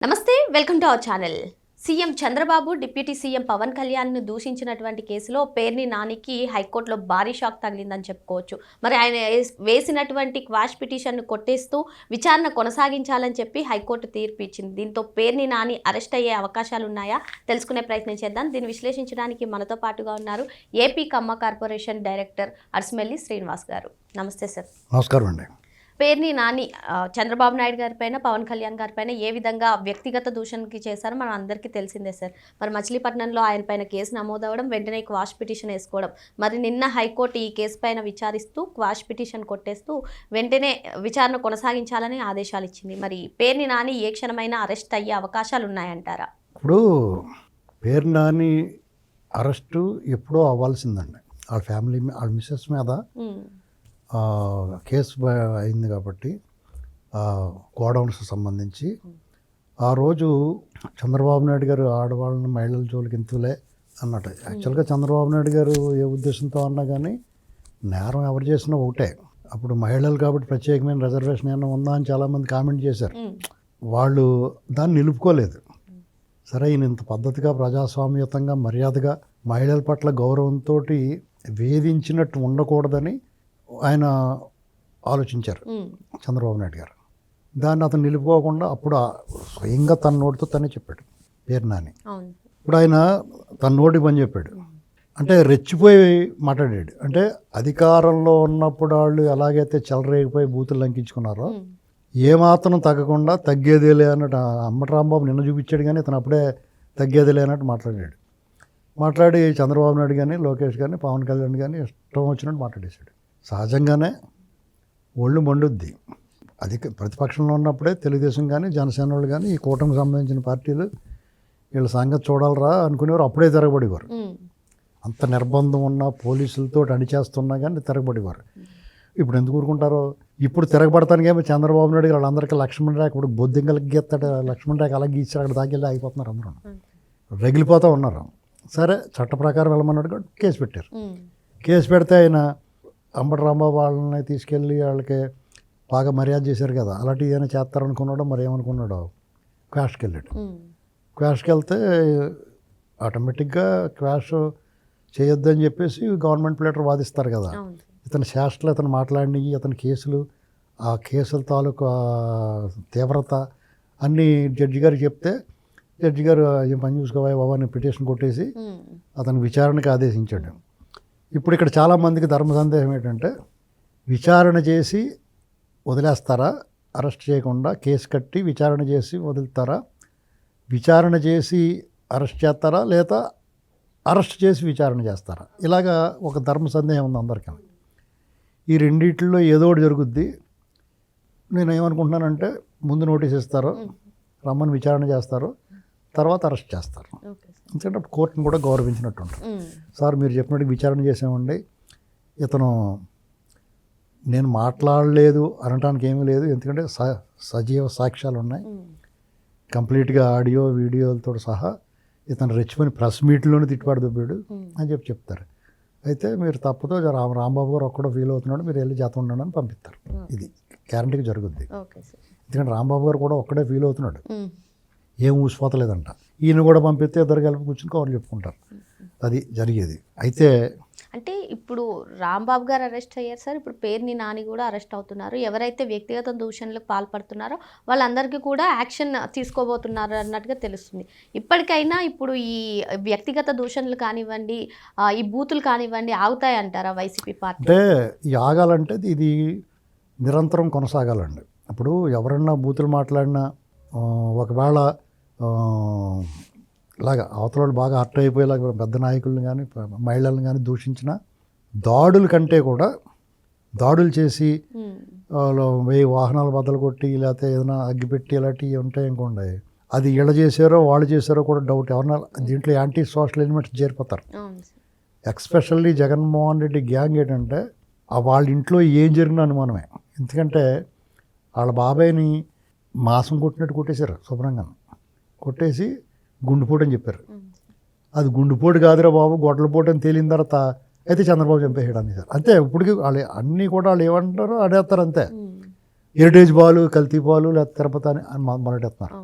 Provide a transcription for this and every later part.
నమస్తే, welcome to our channel. CM Chandrababu deputy CM Pawan కళ్యాణ్ను దూషించినటువంటి కేసులో పేర్ని నానికి హైకోర్టులో భారీ షాక్ తగిలిందని చెప్పుకోవచ్చు. మరి ఆయన వేసినటువంటి క్వాష్ పిటిషన్ను కొట్టేస్తూ విచారణ కొనసాగించాలని చెప్పి హైకోర్టు తీర్పు ఇచ్చింది. దీంతో పేర్ని నాని అరెస్ట్ అయ్యే అవకాశాలు ఉన్నాయా తెలుసుకునే ప్రయత్నం చేద్దాం. దీన్ని విశ్లేషించడానికి మనతో పాటుగా ఉన్నారు ఏపీ కమ్మ కార్పొరేషన్ డైరెక్టర్ అర్స్మెల్లి శ్రీనివాస్ గారు. నమస్తే సార్. నమస్కారం అండి. పేర్ని నాని చంద్రబాబు నాయుడు గారి పైన, పవన్ కళ్యాణ్ గారి పైన ఏ విధంగా వ్యక్తిగత దూషణకి చేశారో మనం అందరికీ తెలిసిందే సార్. మరి మచిలీపట్నంలో ఆయన పైన కేసు నమోదవడం, వెంటనే క్వాష్ పిటిషన్ వేసుకోవడం, మరి నిన్న హైకోర్టు ఈ కేసు పైన విచారిస్తూ క్వాష్ పిటిషన్ కొట్టేస్తూ వెంటనే విచారణ కొనసాగించాలని ఆదేశాలు ఇచ్చింది. మరి పేర్ని నాని ఏ క్షణమైనా అరెస్ట్ అయ్యే అవకాశాలు ఉన్నాయంటారా? ఇప్పుడు పేర్ని నాని అరెస్టు ఎప్పుడో అవ్వాల్సిందండి. వాళ్ళ ఫ్యామిలీ, వాళ్ళ మిస్సెస్ మీద కేసు అయింది కాబట్టి గోడౌన్స్ సంబంధించి ఆ రోజు చంద్రబాబు నాయుడు గారు ఆడవాళ్ళని మహిళల జోలికి ఇంతులే అన్నట్టు. యాక్చువల్గా చంద్రబాబు నాయుడు గారు ఏ ఉద్దేశంతో అన్నా కానీ నేరం ఎవరు చేసినా ఒకటే. అప్పుడు మహిళలు కాబట్టి ప్రత్యేకమైన రిజర్వేషన్ ఏమైనా ఉందా అని చాలామంది కామెంట్ చేశారు. వాళ్ళు దాన్ని నిలుపుకోలేదు. సరే, ఈయన ఇంత పద్ధతిగా ప్రజాస్వామ్యతంగా మర్యాదగా మహిళల పట్ల గౌరవంతో వేధించినట్టు ఉండకూడదని ఆయన ఆలోచించారు చంద్రబాబు నాయుడు గారు. దాన్ని అతను నిలుపుకోకుండా అప్పుడు స్వయంగా తన నోటితో తనే చెప్పాడు పేర్ని నాని. ఇప్పుడు ఆయన తన నోటికి పని చెప్పాడు అంటే రెచ్చిపోయి మాట్లాడాడు. అంటే అధికారంలో ఉన్నప్పుడు వాళ్ళు ఎలాగైతే చెలరేగిపోయి బూతులు లంకించుకున్నారో ఏమాత్రం తగ్గకుండా తగ్గేదేలే అన్నట్టు అంబటి రాంబాబు నిన్న చూపించాడు. కానీ ఇతను అప్పుడే తగ్గేదేలే అన్నట్టు మాట్లాడి చంద్రబాబు నాయుడు కానీ, లోకేష్ కానీ, పవన్ కళ్యాణ్ కానీ ఇష్టం వచ్చినట్టు మాట్లాడేశాడు. సహజంగానే ఒళ్ళు మండుద్ది. ప్రతిపక్షంలో ఉన్నప్పుడే తెలుగుదేశం కానీ, జనసేన వాళ్ళు కానీ, ఈ కూటమికి సంబంధించిన పార్టీలు వీళ్ళ సంగతి చూడాలరా అనుకునేవారు. అప్పుడే తిరగబడేవారు. అంత నిర్బంధం ఉన్నా, పోలీసులతో అణిచేస్తున్నా కానీ తిరగబడేవారు. ఇప్పుడు ఎందుకు ఊరుకుంటారో? ఇప్పుడు తిరగబడతానికేమో చంద్రబాబు నాయుడు వాళ్ళందరికీ లక్ష్మణ రేఖ, ఇప్పుడు బొద్దింకలకి గీస్తాడు లక్ష్మణ రేఖ, అలా గీసి అక్కడ దాకెళ్ళి ఆగిపోతున్నారు. అందరూ రగిలిపోతూ ఉన్నారు. సరే, చట్ట ప్రకారం వెళ్ళమన్నాడు కాబట్టి కేసు పెట్టారు. కేసు పెడితే ఆయన అంబటి రాంబాబు వాళ్ళని తీసుకెళ్ళి వాళ్ళకి బాగా మర్యాద చేశారు కదా, అలాంటి ఏమైనా చేస్తారనుకున్నాడో మరి ఏమనుకున్నాడో క్వాష్కి వెళ్ళాడు. క్వాష్కి వెళ్తే ఆటోమేటిక్గా క్వాష్ చేయొద్దని చెప్పేసి గవర్నమెంట్ ప్లేటర్ వాదిస్తారు కదా. ఇతని శాస్త్రాలు, ఇతను మాట్లాడినవి, ఇతని కేసులు, ఆ కేసుల తాలూకు తీవ్రత అన్నీ జడ్జి గారికి చెప్తే జడ్జి గారు ఏం పని చూసుకోవా బాబా అని పిటిషన్ కొట్టేసి అతను విచారణకు ఆదేశించాడు. ఇప్పుడు ఇక్కడ చాలామందికి ధర్మ సందేహం ఏంటంటే, విచారణ చేసి వదిలేస్తారా, అరెస్ట్ చేయకుండా కేసు కట్టి విచారణ చేసి వదులుతారా, విచారణ చేసి అరెస్ట్ చేస్తారా, లేదా అరెస్ట్ చేసి విచారణ చేస్తారా? ఇలాగా ఒక ధర్మ సందేహం ఉంది అందరికీ. ఈ రెండిట్లో ఏదో ఒకటి జరుగుద్ది. నేను ఏమనుకుంటున్నానంటే, ముందు నోటీస్ ఇస్తారు, రమ్మని విచారణ చేస్తారు, తర్వాత అరెస్ట్ చేస్తారు. ఎందుకంటే కోర్టును కూడా గౌరవించినట్టు ఉంటారు. సార్, మీరు చెప్పినట్టు విచారణ చేసామండి, ఇతను నేను మాట్లాడలేదు అనటానికి ఏమీ లేదు, ఎందుకంటే సజీవ సాక్ష్యాలు ఉన్నాయి, కంప్లీట్గా ఆడియో వీడియోలతో సహా ఇతను రెచ్చిపోయిన ప్రెస్ మీట్లోనే తిట్టుబాటు దుబ్బాడు అని చెప్తారు. అయితే మీరు తప్పుతో రాంబాబు గారు ఒక్కడో ఫీల్ అవుతున్నాడు, మీరు వెళ్ళి జాతం ఉండండి అని పంపిస్తారు. ఇది గ్యారంటీగా జరుగుద్ది. ఎందుకంటే రాంబాబు గారు కూడా ఒక్కడే ఫీల్ అవుతున్నాడు, ఏం ఊసిపోతలేదంట. ఈయన కూడా పంపిస్తే ఇద్దరు కలిపి కూర్చుని కవర్లు చెప్పుకుంటారు. అది జరిగేది. అయితే అంటే ఇప్పుడు రాంబాబు గారు అరెస్ట్ అయ్యారు సార్, ఇప్పుడు పేర్ని నాని కూడా అరెస్ట్ అవుతున్నారు. ఎవరైతే వ్యక్తిగత దూషణలకు పాల్పడుతున్నారో వాళ్ళందరికీ కూడా యాక్షన్ తీసుకోబోతున్నారు అన్నట్టుగా తెలుస్తుంది. ఇప్పటికైనా ఇప్పుడు ఈ వ్యక్తిగత దూషణలు కానివ్వండి, ఈ బూతులు కానివ్వండి ఆగుతాయంటారా వైసీపీ పార్టీ? అంటే ఈ ఆగాలంటే ఇది నిరంతరం కొనసాగాలండి. ఇప్పుడు ఎవరన్నా బూతులు మాట్లాడినా, ఒకవేళ ఇలాగా అవతల వాళ్ళు బాగా హర్ట్ అయిపోయేలాగా పెద్ద నాయకులను కానీ మహిళలను కానీ దూషించిన దాడుల కంటే కూడా దాడులు చేసి 1000 వాహనాలు బద్దలు కొట్టి లేకపోతే ఏదైనా అగ్గిపెట్టి ఇలాంటివి ఉంటాయి అనుకోండి, అది వీళ్ళు చేశారో వాళ్ళు చేశారో కూడా డౌట్. ఎవరన్నా దీంట్లో యాంటీ సోషల్ ఎలిమెంట్స్ చేరిపోతారు. ఎక్స్పెషల్లీ జగన్మోహన్ రెడ్డి గ్యాంగ్ ఏంటంటే వాళ్ళ ఇంట్లో ఏం జరిగినా అనుమానమే. ఎందుకంటే వాళ్ళ బాబాయ్ని మాంసం కొట్టినట్టు కొట్టేశారు, శుభ్రంగా కొట్టేసి గుండెపోటు అని చెప్పారు. అది గుండెపోటు కాదురా బాబు, గొడ్డలపోటు అని తేలిన తర్వాత అయితే చంద్రబాబు చంపేసాడు అని సార్. అంతే. ఇప్పటికీ వాళ్ళు అన్నీ కూడా వాళ్ళు ఏమంటారో అడేస్తారు అంతే. హెరిటేజ్ పాలు, కల్తీ పాలు, లేదా తిరుపతి అని మొదలెట్టేస్తున్నారు.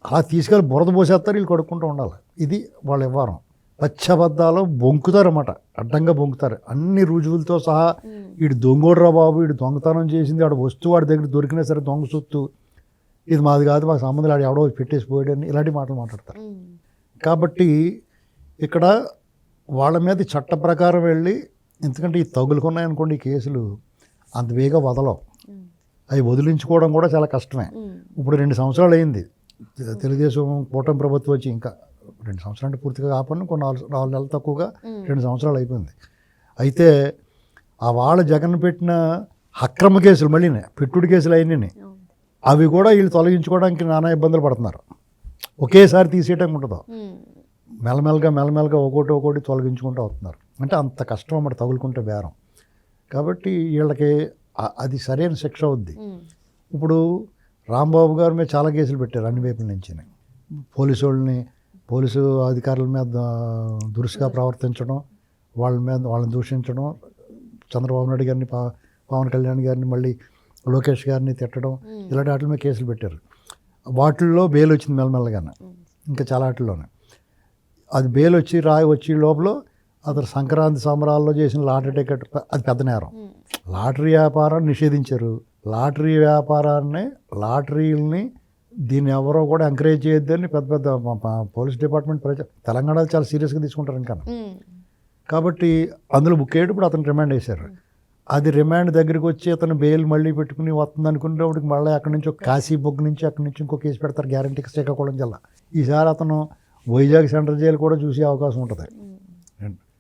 అలా తీసుకెళ్ళి బురద పోసేస్తారు, వీళ్ళు కొడుకుంటూ ఉండాలి. ఇది వాళ్ళ వ్యవహారం. పచ్చబద్దాలు బొంకుతారన్నమాట, అడ్డంగా బొంకుతారు అన్ని రుజువులతో సహా. వీడు దొంగోడ్రా బాబు, వీడు దొంగతనం చేసింది, వాడు వస్తువు వాడి దగ్గర దొరికినా సరే దొంగ సొత్తు, ఇది మాది కాదు, మాకు సంబంధం ఆడు ఎవడో పెట్టేసి పోయాడని ఇలాంటి మాటలు మాట్లాడతారు. కాబట్టి ఇక్కడ వాళ్ళ మీద చట్ట ప్రకారం వెళ్ళి, ఎందుకంటే ఈ తగులుకున్నాయనుకోండి ఈ కేసులు అంత వేగా వదలవు, అవి వదిలించుకోవడం కూడా చాలా కష్టమే. ఇప్పుడు 2 సంవత్సరాలు అయింది తెలుగుదేశం కూటమి ప్రభుత్వం వచ్చి, ఇంకా 2 సంవత్సరాలు అంటే పూర్తిగా కాకుండా కొన్ని 4 నెలలు తక్కువగా 2 సంవత్సరాలు అయిపోయింది. అయితే ఆ వాళ్ళ జగన్ పెట్టిన అక్రమ కేసులు మళ్ళీ పెట్టుడు కేసులు అయినాయి, అవి కూడా వీళ్ళు తొలగించుకోవడానికి నానా ఇబ్బందులు పడుతున్నారు. ఒకేసారి తీసేయటం ఉండదు, మెల్లమెల్లగా ఒకటి తొలగించుకుంటూ అవుతున్నారు. అంటే అంత కష్టం అన్నమాట తగులుకుంటే బేరం. కాబట్టి వీళ్ళకి అది సరైన శిక్ష అవుద్ది. ఇప్పుడు రాంబాబు గారి మీద చాలా కేసులు పెట్టారు అన్ని వైపుల నుంచి. పోలీసు అధికారుల మీద దురుసుగా ప్రవర్తించడం, వాళ్ళని దూషించడం, చంద్రబాబు నాయుడు గారిని, పవన్ కళ్యాణ్ గారిని, మళ్ళీ లోకేష్ గారిని తిట్టడం, ఇలాంటి వాటి మీద కేసులు పెట్టారు. వాటిల్లో బెయిల్ వచ్చింది మెల్లమెల్లగానే, ఇంకా చాలా వాటిల్లోనే. అది బెయిల్ వచ్చి లోపల అతను సంక్రాంతి సంబరాల్లో చేసిన లాటరీ టికెట్ అది పెద్ద నేరం. లాటరీ వ్యాపారాన్ని నిషేధించారు. లాటరీలని దీన్ని ఎవరో కూడా ఎంకరేజ్ చేయొద్దని పెద్ద పోలీస్ డిపార్ట్మెంట్ తెలంగాణలో చాలా సీరియస్గా తీసుకుంటారు ఇంకా. కాబట్టి అందులో బుక్ అయ్యేటప్పుడు అతను రిమాండ్ వేశారు. అది రిమాండ్ దగ్గరికి వచ్చి అతను బెయిల్ మళ్ళీ పెట్టుకుని వస్తుంది అనుకునేటప్పటికి మళ్ళీ అక్కడి నుంచి ఒక కాశీబుక్ నుంచి అక్కడి నుంచి ఇంకో కేసు పెడతారు గ్యారంటీకి శ్రీకాకుళం జిల్లా. ఈసారి అతను వైజాగ్ సెంట్రల్ జైలు కూడా చూసే అవకాశం ఉంటుంది.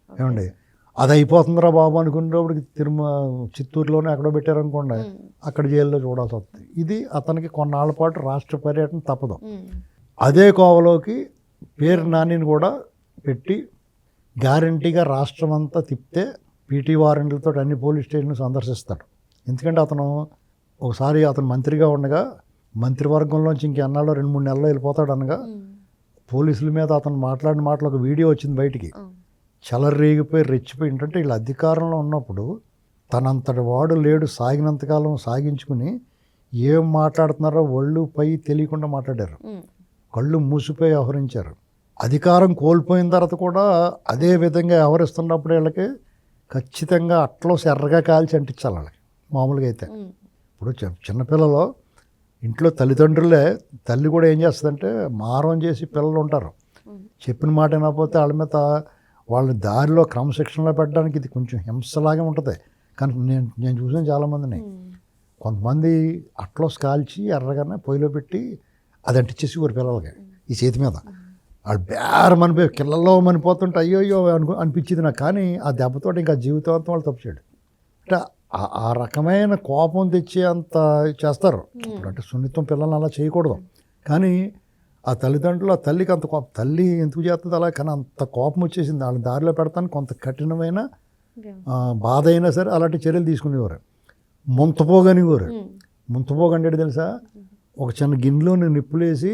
ఏమండి, అది అయిపోతుందిరా బాబు అనుకునేటప్పటికి చిత్తూరులోనే ఎక్కడో పెట్టారనుకోండి, అక్కడ జైల్లో చూడాల్సి వస్తుంది. ఇది అతనికి కొన్నాళ్ళ పాటు రాష్ట్ర పర్యటన తప్పదు. అదే కోవలోకి పేరు నానిని కూడా పెట్టి గ్యారంటీగా రాష్ట్రం అంతా తిప్పితే పీటీ వారెంట్లతో అన్ని పోలీస్ స్టేషన్లు సందర్శిస్తాడు. ఎందుకంటే అతను ఒకసారి అతను మంత్రిగా ఉండగా మంత్రివర్గంలోంచి ఇంకెన్నాళ్ళు 2-3 నెలల్లో వెళ్ళిపోతాడు అనగా పోలీసుల మీద అతను మాట్లాడిన మాటలు ఒక వీడియో వచ్చింది బయటికి. చెలరేగిపోయి రెచ్చిపోయి, ఏంటంటే వీళ్ళు అధికారంలో ఉన్నప్పుడు తనంతటి వాడు లేడు, సాగినంతకాలం సాగించుకుని ఏం మాట్లాడుతున్నారో ఒళ్ళు పై తెలియకుండా మాట్లాడారు, కళ్ళు మూసిపోయి వ్యవహరించారు. అధికారం కోల్పోయిన తర్వాత కూడా అదే విధంగా వ్యవహరిస్తున్నప్పుడు వీళ్ళకి ఖచ్చితంగా అట్లో ఎర్రగా కాల్చి అంటించాలి వాళ్ళకి. మామూలుగా అయితే ఇప్పుడు చిన్నపిల్లలు ఇంట్లో తల్లి కూడా ఏం చేస్తుందంటే మారం చేసి పిల్లలు ఉంటారు, చెప్పిన మాట వినకపోతే వాళ్ళ మీద వాళ్ళని దారిలో క్రమశిక్షణలో పెట్టడానికి ఇది కొంచెం హింసలాగే ఉంటుంది. కానీ నేను చూసాను చాలామందిని, కొంతమంది అట్లో కాల్చి ఎర్రగానే పొయ్యిలో పెట్టి అది అంటించేసి ఊరి పిల్లలకి ఈ చేతి మీద. వాళ్ళు బేరమనిపోయి కిళ్ళల్లో మనిపోతుంటే అయ్యో అనిపించింది నాకు. కానీ ఆ దెబ్బతో ఇంకా జీవితాంతం వాళ్ళు తప్పు చేయడు. అంటే ఆ రకమైన కోపం తెచ్చే అంత చేస్తారు. అంటే సున్నితం పిల్లల్ని అలా చేయకూడదు. కానీ ఆ తల్లిదండ్రులు, ఆ తల్లికి అంత కోపం, తల్లి ఎందుకు చేస్తుంది అలా, కానీ అంత కోపం వచ్చేసింది. వాళ్ళని దారిలో పెడతాను కొంత కఠినమైన బాధ అయినా సరే అలాంటి చర్యలు తీసుకునేవారు. ముంతపోగనివారు. ముంతపోగంటే తెలుసా, ఒక చిన్న గిన్నెలో నిప్పులేసి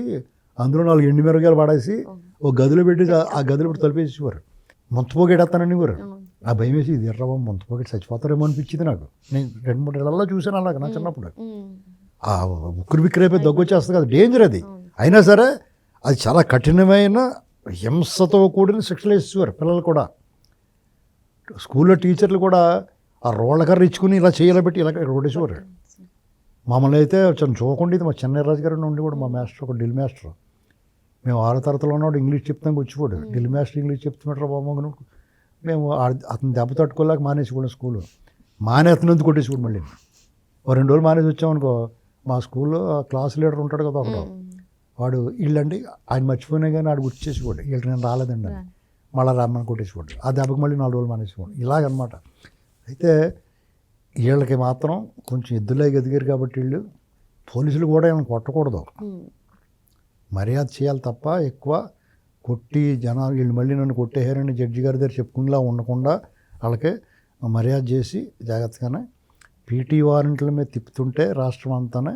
అందులో 4 ఎండుమిరగాయలు పడేసి ఒక గదిలో పెట్టి ఆ గదిలో పెట్టి తలిపేసేవారు. ముంతపోగేడతాననివారు. ఆ భయం వేసి ఇది ఎర్రబాబు ముంతపోగేటి చచ్చిపోతారేమో అనిపించింది నాకు. నేను 2-3 ఏళ్లలో చూసాను అలాగ నా చిన్నప్పుడు. ఆ ఉక్కిరి బిక్కిరైపోయి దగ్గొచ్చేస్తుంది కదా, డేంజర్ అది. అయినా సరే అది చాలా కఠినమైన హింసతో కూడిన శిక్షలు వేసేవారు పిల్లలు కూడా. స్కూల్లో టీచర్లు కూడా ఆ రోళ్ళకర్ర ఇచ్చుకుని ఇలా చేయాలబెట్టి ఇలా రోడేసేవారు. మమ్మల్ని అయితే చూడకుండా, ఇది మా చెన్నైరాజు గారు ఉండి కూడా మా మాస్టర్, ఒక డ్రిల్ మాస్టర్, మేము 6వ తరగతిలో ఉన్నప్పుడు ఇంగ్లీష్ చెప్తాం వచ్చిపోడు. డ్రిల్ మాస్టర్ ఇంగ్లీష్ చెప్తున్నట్టు బాబు, మేము అతను దెబ్బ తట్టుకోలేక మానేసుకోండి స్కూలు. మానేతనందుకు కొట్టేసుకోండి. మళ్ళీ 2 రోజులు మానేసి వచ్చామనుకో, మా స్కూల్లో క్లాస్ లీడర్ ఉంటాడు కదా ఒకడు, వాడు వీళ్ళండి ఆయన మర్చిపోయినా కానీ ఆడు గుర్తు చేసిపోడు, వీళ్ళు నేను రాలేదండి అని మళ్ళీ రమ్మని కొట్టేసిపోడు. ఆ దెబ్బకి మళ్ళీ 4 రోజులు మానేసిపోండి, ఇలాగనమాట. అయితే వీళ్ళకి మాత్రం కొంచెం ఎద్దులే ఎదిగారు కాబట్టి వీళ్ళు పోలీసులు కూడా ఏమైనా కొట్టకూడదు, మర్యాద చేయాలి తప్ప ఎక్కువ కొట్టి జనాలు వీళ్ళు మళ్ళీ నన్ను కొట్టేయారని జడ్జి గారి దగ్గర చెప్పుకునేలా ఉండకుండా వాళ్ళకి మర్యాద చేసి జాగ్రత్తగానే పీటీ వారెంట్ల మీద తిప్పుతుంటే రాష్ట్రం అంతానే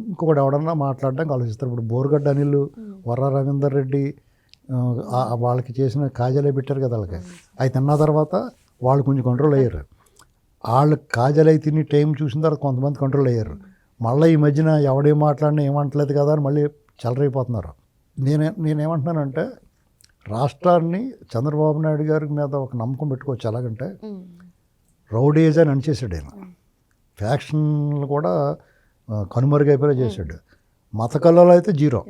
ఇంకొకటి ఎవడన్నా మాట్లాడడానికి ఆలోచిస్తారు. ఇప్పుడు బోరుగడ్డ అనిల్, వర్ర రవీందర్ రెడ్డి వాళ్ళకి చేసిన కాజాలే పెట్టారు కదా వాళ్ళకి, అవి తిన్న తర్వాత వాళ్ళు కొంచెం కంట్రోల్ అయ్యారు. వాళ్ళు కాజాలు అయి తిని టైం చూసిన తర్వాత కొంతమంది కంట్రోల్ అయ్యారు. మళ్ళీ ఈ మధ్యన ఎవడేం మాట్లాడినా ఏమంటలేదు కదా అని మళ్ళీ చెలరైపోతున్నారు. నేనేమంటున్నానంటే రాష్ట్రాన్ని చంద్రబాబు నాయుడు గారి మీద ఒక నమ్మకం పెట్టుకోవచ్చు. ఎలాగంటే రౌడీజ్ అని అనిచేసాడు ఆయన. ఫ్యాక్షన్లు కూడా కనుమరుగైపోయేలా చేశాడు. మత కళలో అయితే జీరో.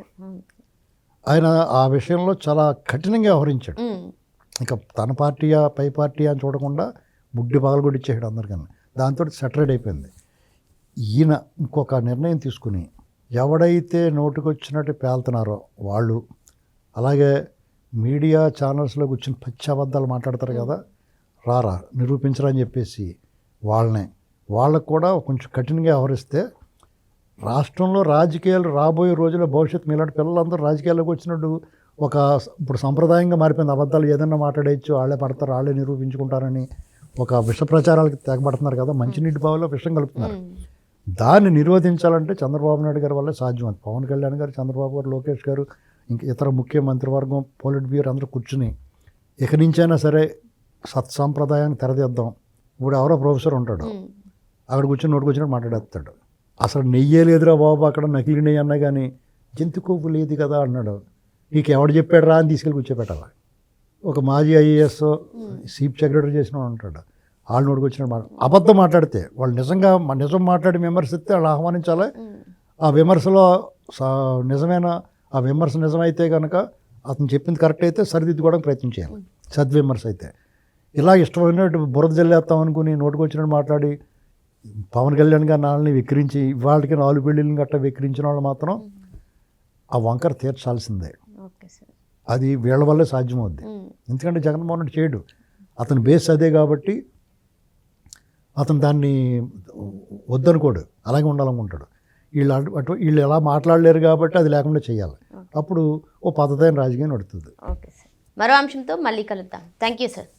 ఆయన ఆ విషయంలో చాలా కఠినంగా వ్యవహరించాడు. ఇంకా తన పార్టీయా పై పార్టీయా అని చూడకుండా బుడ్డి పగలగొట్టిచ్చేసాడు అందరికన్నా. దాంతో సెటరేట్ అయిపోయింది. ఈయన ఇంకొక నిర్ణయం తీసుకుని ఎవడైతే నోటికొచ్చినట్టు పేలుతున్నారో వాళ్ళు, అలాగే మీడియా ఛానల్స్లో కూర్చొని పచ్చి అబద్ధాలు మాట్లాడతారు కదా, రారా నిరూపించరా అని చెప్పేసి వాళ్ళకు కూడా కొంచెం కఠినంగా వ్యవహరిస్తే రాష్ట్రంలో రాజకీయాలు రాబోయే రోజుల్లో భవిష్యత్తు మీలాంటి పిల్లలందరూ రాజకీయాల్లోకి వచ్చినట్టు ఇప్పుడు సంప్రదాయంగా మారిపోయింది. అబద్ధాలు ఏదైనా మాట్లాడేయచ్చు, వాళ్ళే పడతారు, వాళ్ళే నిరూపించుకుంటారని ఒక విష ప్రచారాలకు తెగబడుతున్నారు కదా, మంచినీటి బావిలో విషం కలుపుతున్నారు. దాన్ని నిరోధించాలంటే చంద్రబాబు నాయుడు గారి వల్లే సాధ్యం. అది పవన్ కళ్యాణ్ గారు, చంద్రబాబు గారు, లోకేష్ గారు, ఇంక ఇతర ముఖ్యమంత్రివర్గం, పోలిట్ బ్యూరో అందరూ కూర్చుని ఇక నుంచైనా సరే సత్సాంప్రదాయాన్ని తెరదిద్దాం. ఇప్పుడు ఎవరో ప్రొఫెసర్ ఉంటాడు, అక్కడ కూర్చొని నోటికి వచ్చినట్టు మాట్లాడేస్తాడు. అసలు నెయ్యే లేదురా బాబు, అక్కడ నకిలీ నెయ్యి అన్నా కానీ జంతు కొవ్వు లేదు కదా అన్నాడు. నీకు ఎవడు చెప్పాడు రా అని తీసుకెళ్ళి కూర్చోపెట్టాలి. ఒక మాజీ ఐఏఎస్ చీఫ్ సెక్రటరీ చేసిన ఉంటాడు, వాళ్ళు నోటికి వచ్చినట్టు అబద్ధం మాట్లాడితే వాళ్ళు నిజం మాట్లాడి విమర్శిస్తే వాళ్ళు ఆహ్వానించాలి. ఆ విమర్శలో నిజమైన ఆ విమర్శ నిజమైతే కనుక అతను చెప్పింది కరెక్ట్ అయితే సరిదిద్దుకోవడానికి ప్రయత్నం చేయాలి. సద్విమర్శ అయితే ఇలా ఇష్టమైనట్టు బురద జల్లేస్తాం అనుకుని నోటికి వచ్చినట్టు మాట్లాడి పవన్ కళ్యాణ్ గారి నాళ్ళని విక్రించి వాళ్ళకి 4 పెళ్ళిళ్ళని గట్టా విక్రించిన వాళ్ళు మాత్రం ఆ వంకర తీర్చాల్సిందే. అది వీళ్ళ వల్లే సాధ్యమవుద్ది. ఎందుకంటే జగన్మోహన్ రెడ్డి చేయడు, అతని బేస్ అదే కాబట్టి అతను దాన్ని వద్దనుకోడు, అలాగే ఉండాలనుకుంటాడు. వీళ్ళు ఎలా మాట్లాడలేరు కాబట్టి అది లేకుండా చేయాలి. అప్పుడు ఓ పద్ధతైన రాజకీయం నడుస్తుంది. ఓకే సార్, మరో అంశంతో మళ్ళీ కలుద్దాం. Thank you sir.